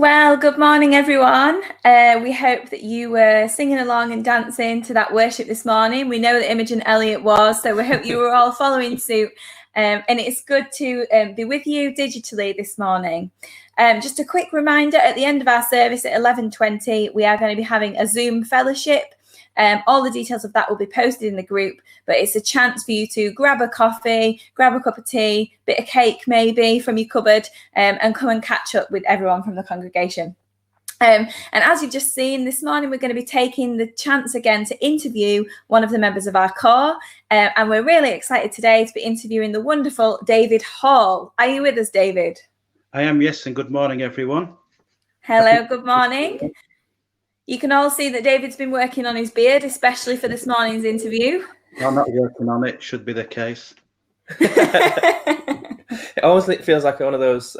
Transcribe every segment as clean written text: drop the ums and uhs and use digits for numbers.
Well, good morning, everyone. We hope that you were singing along and dancing to that worship this morning. We know that Imogen Elliott was, so we hope you were all following suit. And it's good to be with you digitally this morning. Just a quick reminder, at the end of our service at 11:20, we are going to be having a Zoom fellowship. All the details of that will be posted in the group, but it's a chance for you to grab a coffee, grab a cup of tea, bit of cake maybe from your cupboard, and come and catch up with everyone from the congregation. And as you've just seen, this morning we're going to be taking the chance again to interview one of the members of our core, and we're really excited today to be interviewing the wonderful David Hall. Are you with us, David? I am, yes, and good morning, everyone. Hello, good morning. You can all see that David's been working on his beard, especially for this morning's interview. I'm not working on it, should be the case. It always feels like one of those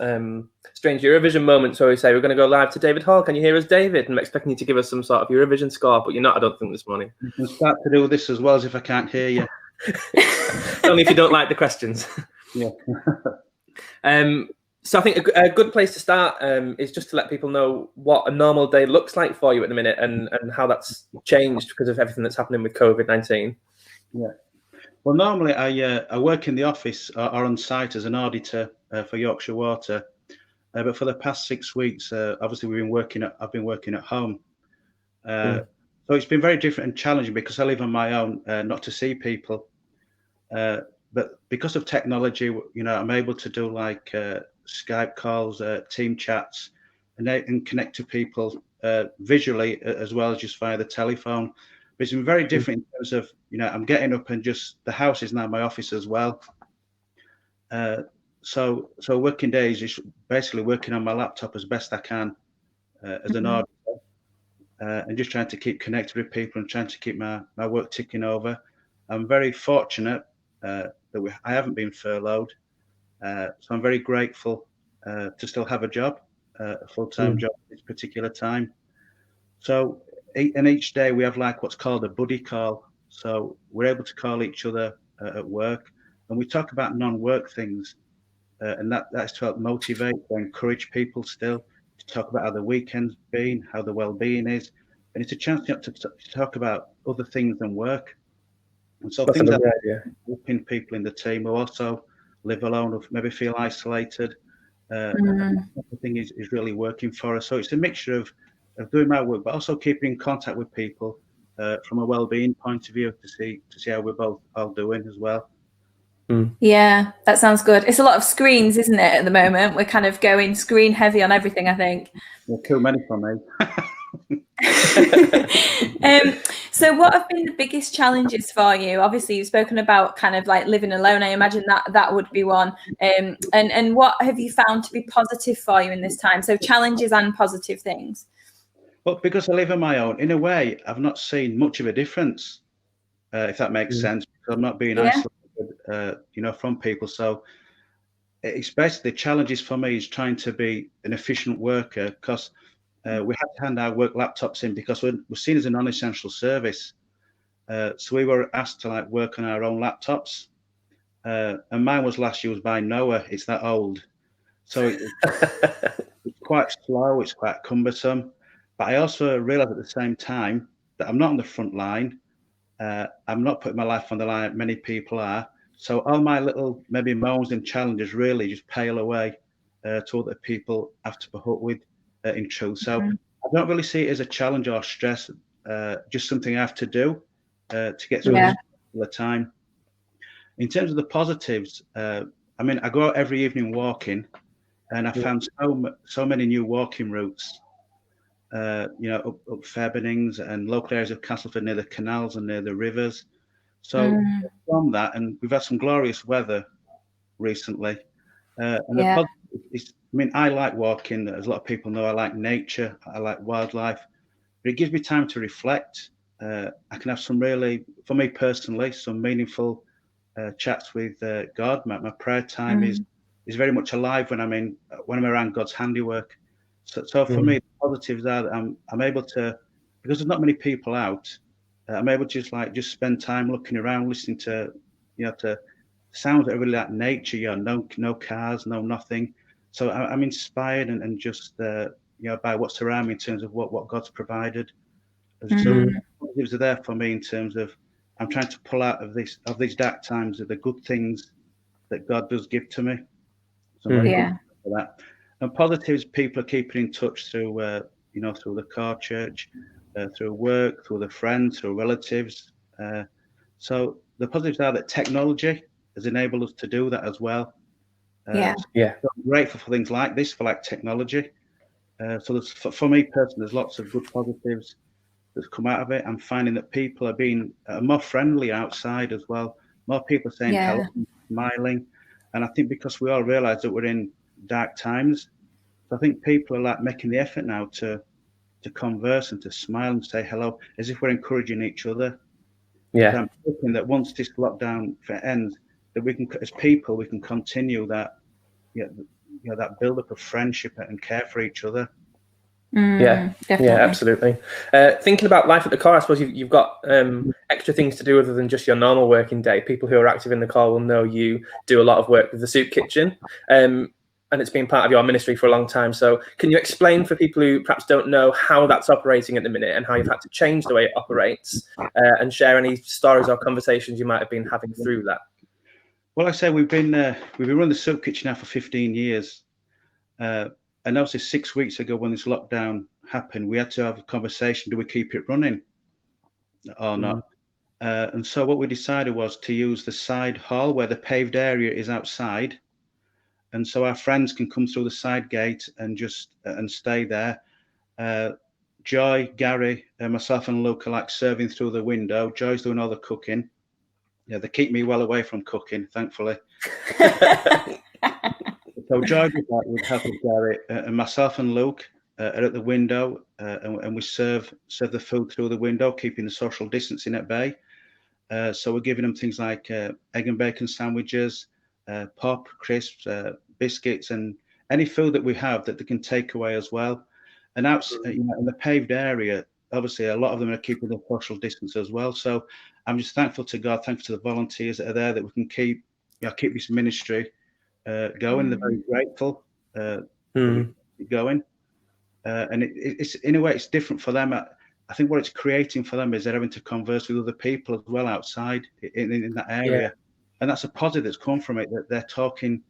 strange Eurovision moments where we say, we're going to go live to David Hall. Can you hear us, David? And I'm expecting you to give us some sort of Eurovision score, but you're not, I don't think, this morning. You can start to do this as well as if I can't hear you. Only if you don't like the questions. Yeah. So I think a good place to start is just to let people know what a normal day looks like for you at the minute and how that's changed because of everything that's happening with COVID-19. Yeah. Well, normally I work in the office or on site as an auditor for Yorkshire Water, but for the past 6 weeks, obviously I've been working at home. So it's been very different and challenging because I live on my own, not to see people. But because of technology, I'm able to do like Skype calls, team chats, and connect to people visually as well as just via the telephone. But it's been very different in terms of, I'm getting up and just the house is now my office as well. So working days is basically working on my laptop as best I can as an auditor, and just trying to keep connected with people and trying to keep my work ticking over. I'm very fortunate that I haven't been furloughed. So I'm very grateful to still have a job, a full-time job at this particular time. So, and each day we have like what's called a buddy call. So we're able to call each other at work, and we talk about non-work things, and that's to help motivate or encourage people still to talk about how the weekend's been, how the well-being is, and it's a chance to talk about other things than work. And so things like helping people in the team who also live alone or maybe feel isolated. The thing is really working for us. So it's a mixture of doing my work, but also keeping in contact with people from a well-being point of view to see how we're both all doing as well. Yeah, that sounds good. It's a lot of screens, isn't it, at the moment? We're kind of going screen heavy on everything, I think. Well, too many for me. So what have been the biggest challenges for you? Obviously, you've spoken about kind of like living alone. I imagine that would be one. And what have you found to be positive for you in this time? So challenges and positive things. Well, because I live on my own, in a way, I've not seen much of a difference, if that makes sense. Because I'm not being isolated, from people. So it's basically challenges for me is trying to be an efficient worker because we had to hand our work laptops in because we're seen as a non-essential service. So we were asked to work on our own laptops. And mine was last used by Noah. It's that old. So it's quite slow. It's quite cumbersome. But I also realized at the same time that I'm not on the front line. I'm not putting my life on the line like many people are. So all my little maybe moans and challenges really just pale away to what the people have to put up with in truth. So I don't really see it as a challenge or stress, just something I have to do to get through this particular time. In terms of the positives, I go out every evening walking, and I found so many new walking routes. Up Fairbanks and local areas of Castleford near the canals and near the rivers. So from that, and we've had some glorious weather recently. The positive is, I like walking. As a lot of people know, I like nature. I like wildlife. But it gives me time to reflect. I can have some really, for me personally, some meaningful chats with God. My prayer time is very much alive when I'm around God's handiwork. So for me, the positives are that I'm able to, because there's not many people out, I'm able to just spend time looking around, listening to sounds that are really like nature. No cars, no nothing. So I'm inspired and just by what's around me in terms of what God's provided. So positives are there for me in terms of I'm trying to pull out of these dark times of the good things that God does give to me. So I'm very grateful for that. And positives, people are keeping in touch through through the car church, through work, through the friends, through relatives. So the positives are that technology has enabled us to do that as well. So I'm grateful for things like this, for like technology. So for me personally, there's lots of good positives that's come out of it. I'm finding that people are being more friendly outside as well. More people saying hello, smiling. And I think because we all realise that we're in dark times, so I think people are like making the effort now to converse and to smile and say hello, as if we're encouraging each other. Yeah. So I'm hoping that once this lockdown ends, that we can, as people, we can continue that, that build-up of friendship and care for each other. Definitely. Yeah, absolutely. Thinking about life at the car, I suppose you've got extra things to do other than just your normal working day. People who are active in the car will know you do a lot of work with the Soup Kitchen, and it's been part of your ministry for a long time. So can you explain for people who perhaps don't know how that's operating at the minute and how you've had to change the way it operates, and share any stories or conversations you might have been having through that? Well, like I say, we've been running the Soup Kitchen now for 15 years. And obviously 6 weeks ago when this lockdown happened, we had to have a conversation, do we keep it running or not? And so what we decided was to use the side hall where the paved area is outside. And so our friends can come through the side gate and and stay there. Joy, Gary, myself and Luke are like serving through the window. Joy's doing all the cooking. Yeah, they keep me well away from cooking, thankfully. So Joy would help with Gary, and myself and Luke are at the window, and we serve the food through the window, keeping the social distancing at bay. So we're giving them things like egg and bacon sandwiches, pop, crisps, biscuits, and any food that we have that they can take away as well. And in the paved area, obviously a lot of them are keeping the social distance as well. So I'm just thankful to God, thankful to the volunteers that are there, that we can keep this ministry going. They're very grateful that we keep going, and it's in a way it's different for them. I think what it's creating for them is they're having to converse with other people as well outside in that area, and that's a positive that's come from it, that they're talking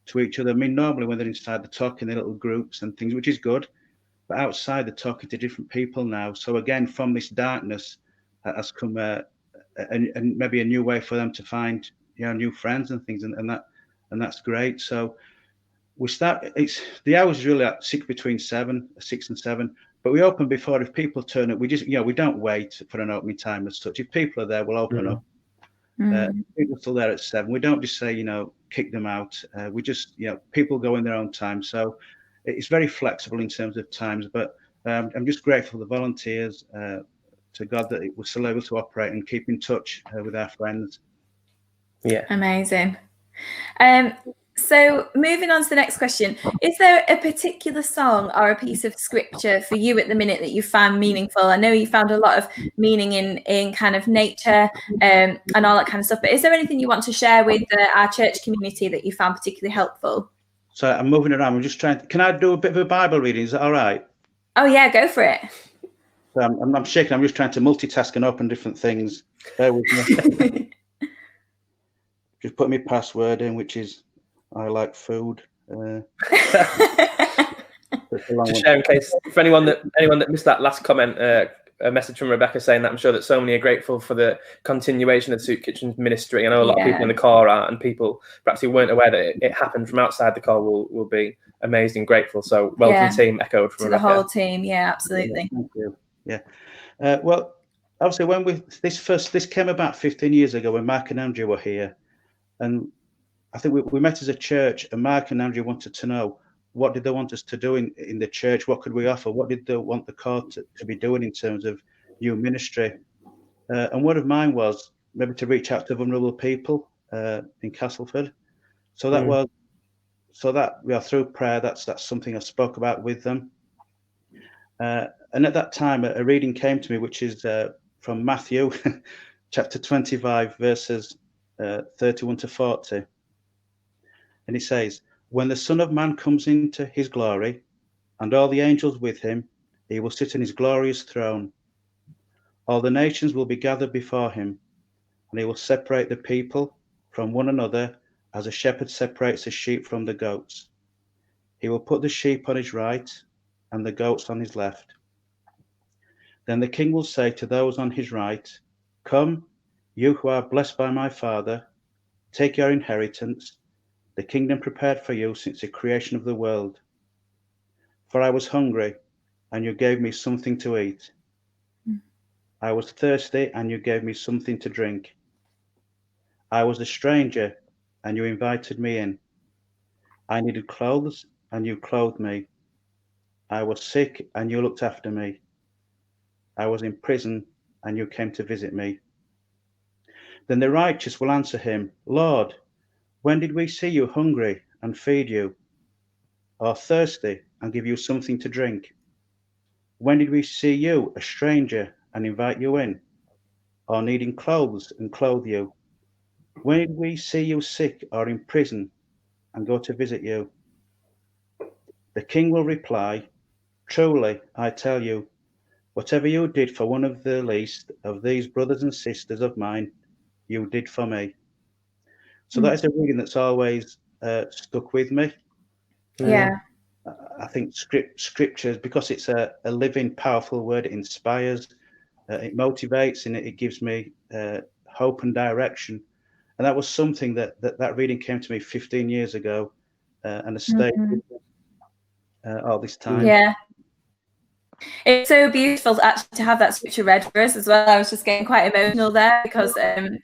to each other. I mean, normally when they're inside, they're talking in little groups and things, which is good, but outside they're talking to different people now. So again, from this darkness has come and maybe a new way for them to find new friends and things, and that's great. So we start. It's the hours really at between 6 and 7. But we open before. If people turn up, we just we don't wait for an opening time as such. If people are there, we'll open up. People are still there at 7. We don't just say kick them out. We just people go in their own time. So it's very flexible in terms of times. But I'm just grateful for the volunteers, to God, that we're still able to operate and keep in touch with our friends. Yeah, amazing. So moving on to the next question, is there a particular song or a piece of scripture for you at the minute that you found meaningful? I know you found a lot of meaning in kind of nature and all that kind of stuff, but is there anything you want to share with our church community that you found particularly helpful? So I'm moving around. I'm just trying. Can I do a bit of a Bible reading? Is that all right? Oh yeah, go for it. So I'm shaking. I'm just trying to multitask and open different things. Bear with me. Just put my password in, which is I like food. To share in case for anyone that missed that last comment, a message from Rebecca saying that I'm sure that so many are grateful for the continuation of the Soup Kitchen's ministry. I know a lot of people in the car are, and people perhaps who weren't aware that it happened from outside the car will be amazed and grateful. So welcome team, echoed from Rebecca. The whole team. Yeah, absolutely. Thank you. Yeah. Well, obviously when this came about 15 years ago when Mark and Andrew were here, and I think we met as a church, and Mark and Andrew wanted to know what did they want us to do in the church, what could we offer, what did they want the core to be doing in terms of new ministry. And one of mine was maybe to reach out to vulnerable people in Castleford. So that was through prayer, that's something I spoke about with them. And at that time, a reading came to me, which is from Matthew chapter 25, verses 31 to 40. And it says, "When the Son of Man comes into his glory, and all the angels with him. He will sit on his glorious throne. All the nations will be gathered before him, and he will separate the people from one another as a shepherd separates the sheep from the goats. He will put the sheep on his right and the goats on his left. Then the king will say to those on his right, "Come, you who are blessed by my Father, take your inheritance, the kingdom prepared for you since the creation of the world. For I was hungry, and you gave me something to eat. I was thirsty, and you gave me something to drink. I was a stranger, and you invited me in. I needed clothes, and you clothed me. I was sick, and you looked after me. I was in prison, and you came to visit me." Then the righteous will answer him, "Lord, when did we see you hungry and feed you, or thirsty and give you something to drink? When did we see you a stranger and invite you in, or needing clothes and clothe you? When did we see you sick or in prison and go to visit you?" The king will reply, "Truly, I tell you, whatever you did for one of the least of these brothers and sisters of mine, you did for me." So that is a reading that's always stuck with me. Yeah. I think scriptures, because it's a living, powerful word, it inspires, it motivates, and it gives me hope and direction. And that was something that reading came to me 15 years ago, and has stayed with me all this time. Yeah. It's so beautiful actually to have that scripture read for us as well. I was just getting quite emotional there because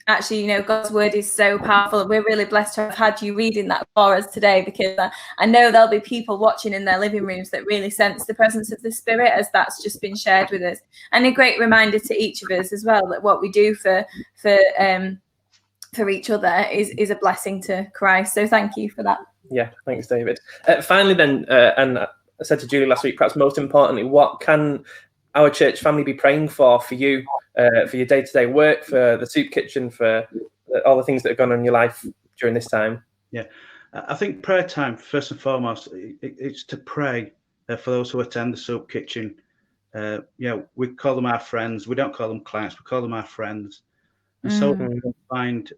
actually, God's word is so powerful. We're really blessed to have had you reading that for us today, because I know there'll be people watching in their living rooms that really sense the presence of the Spirit as that's just been shared with us. And a great reminder to each of us as well that what we do for each other is a blessing to Christ. So thank you for that. Yeah, thanks, David. Finally then, and I said to Julie last week, perhaps most importantly, what can our church family be praying for you, for your day-to-day work, for the soup kitchen, for all the things that have gone on in your life during this time? Yeah, I think prayer time, first and foremost, it's to pray for those who attend the soup kitchen. We call them our friends. We don't call them clients. We call them our friends. And so they'll find,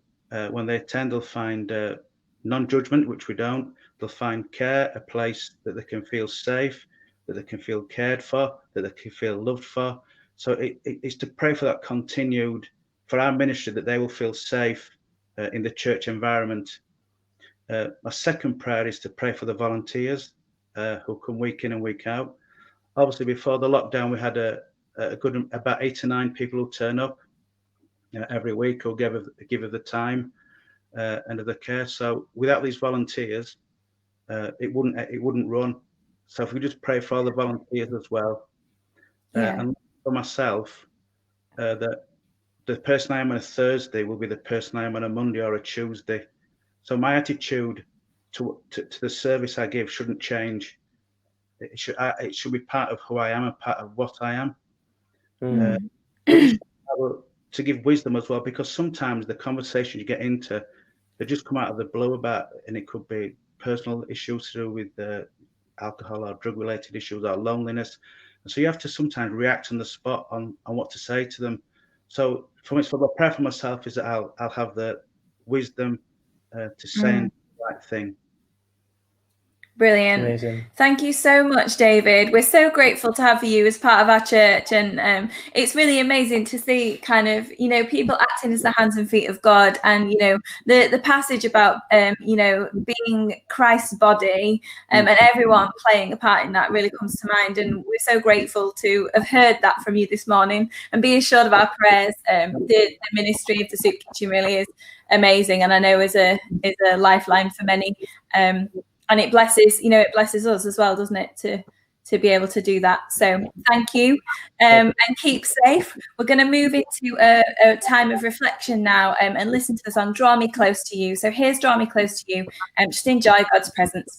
when they attend, they'll find non-judgment, which we don't. They'll find care, a place that they can feel safe, that they can feel cared for, that they can feel loved for. So it's to pray for that continued, for our ministry, that they will feel safe in the church environment. My second prayer is to pray for the volunteers who come week in and week out. Obviously, before the lockdown, we had about 8 to 9 people who turn up every week, who give of the time and of the care. So without these volunteers, it wouldn't run. So if we just pray for all the volunteers as well, and for myself, that the person I am on a Thursday will be the person I am on a Monday or a Tuesday. So my attitude to the service I give shouldn't change. It should be part of who I am and part of what I am. To give wisdom as well, because sometimes the conversations you get into, they just come out of the blue about, and it could be personal issues to do with alcohol or drug-related issues or loneliness. And so you have to sometimes react on the spot on what to say to them. So for the prayer for myself is that I'll have the wisdom to say the right thing. Brilliant. Amazing. Thank you so much, David. We're so grateful to have you as part of our church, and it's really amazing to see kind of people acting as the hands and feet of God, and the passage about being Christ's body and everyone playing a part in that really comes to mind, and we're so grateful to have heard that from you this morning, and be assured of our prayers. The ministry of the Soup Kitchen really is amazing, and I know is a lifeline for many. And it blesses us as well, doesn't it, to be able to do that. So thank you, and keep safe. We're going to move into a time of reflection now, and listen to the song "Draw Me Close to You." So here's "Draw Me Close to You," and just enjoy God's presence.